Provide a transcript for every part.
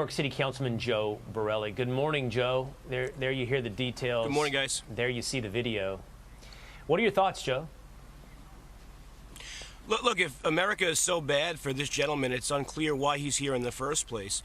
New York City Councilman Joe Borelli. Good morning, Joe. There you hear the details. Good morning, guys. There you see the video. What are your thoughts, Joe? Look, if America is so bad for this gentleman, it's unclear why he's here in the first place.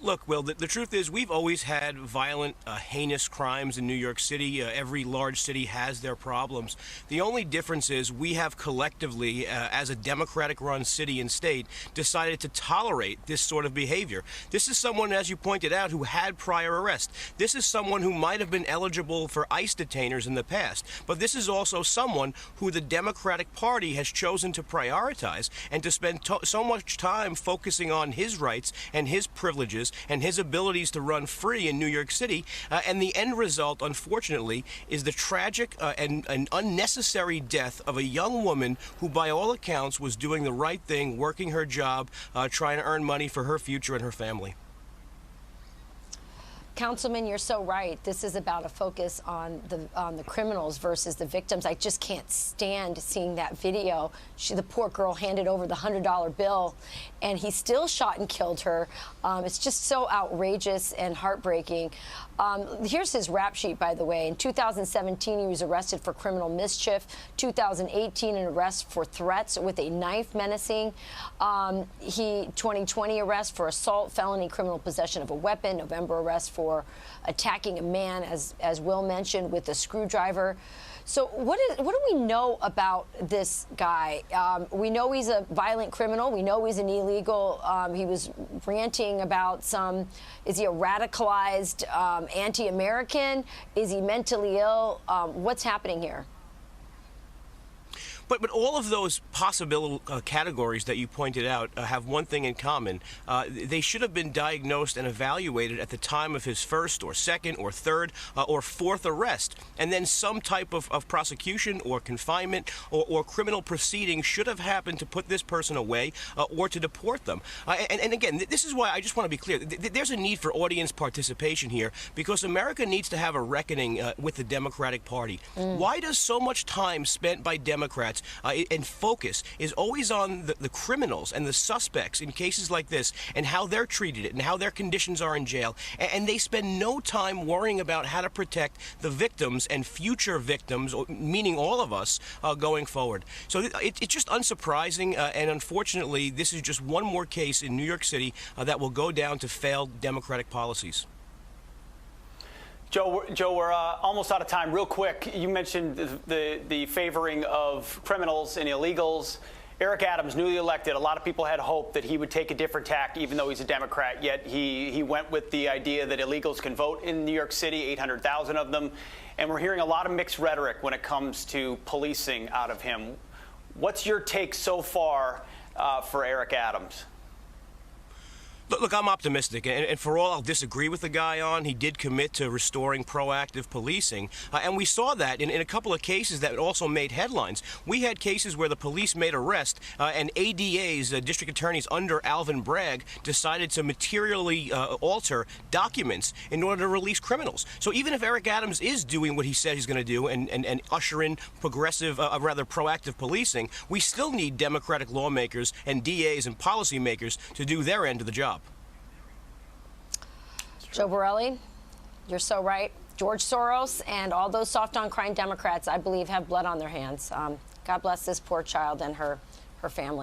Look, Will, the truth is we've always had violent, heinous crimes in New York City. Every large city has their problems. The only difference is we have collectively, as a Democratic-run city and state, decided to tolerate this sort of behavior. This is someone, as you pointed out, who had prior arrest. This is someone who might have been eligible for ICE detainers in the past. But this is also someone who the Democratic Party has chosen to prioritize and to spend so much time focusing on his rights and his privileges and his abilities to run free in New York City. And the end result, unfortunately, is the tragic and unnecessary death of a young woman who, by all accounts, was doing the right thing, working her job, trying to earn money for her future and her family. Councilman, you're so right. This is about a focus on the criminals versus the victims. I just can't stand seeing that video. The poor girl handed over the $100 bill, and he still shot and killed her. It's just so outrageous and heartbreaking. Here's his rap sheet, by the way. In 2017, he was arrested for criminal mischief. 2018, an arrest for threats with a knife menacing. 2020 arrest for assault, felony criminal possession of a weapon. November arrest for attacking a man, as Will mentioned, with a screwdriver. So what do we know about this guy? We know he's a violent criminal. We know he's an illegal. He was ranting about is he a radicalized anti-American? Is he mentally ill? What's happening here? But all of those possible categories that you pointed out have one thing in common. They should have been diagnosed and evaluated at the time of his first or second or third or fourth arrest. And then some type of prosecution or confinement or criminal proceeding should have happened to put this person away or to deport them. And again, this is why I just want to be clear. There's a need for audience participation here because America needs to have a reckoning with the Democratic Party. Why does so much time spent by Democrats and focus is always on the criminals and the suspects in cases like this and how they're treated and how their conditions are in jail, and they spend no time worrying about how to protect the victims and future victims, meaning all of us, going forward. So it's just unsurprising, and unfortunately this is just one more case in New York City that will go down to failed Democratic policies. Joe, we're almost out of time. Real quick, you mentioned the favoring of criminals and illegals. Eric Adams, newly elected, a lot of people had hope that he would take a different tack, even though he's a Democrat, yet he went with the idea that illegals can vote in New York City, 800,000 of them. And we're hearing a lot of mixed rhetoric when it comes to policing out of him. What's your take so far for Eric Adams? Look, I'm optimistic, and for all I'll disagree with the guy on, he did commit to restoring proactive policing, and we saw that in a couple of cases that also made headlines. We had cases where the police made arrests, and ADAs, district attorneys under Alvin Bragg, decided to materially alter documents in order to release criminals. So even if Eric Adams is doing what he said he's going to do and usher in progressive, rather proactive policing, we still need Democratic lawmakers and DAs and policymakers to do their end of the job. Joe Borelli, you're so right. George Soros and all those soft-on-crime Democrats, I believe, have blood on their hands. God bless this poor child and her family.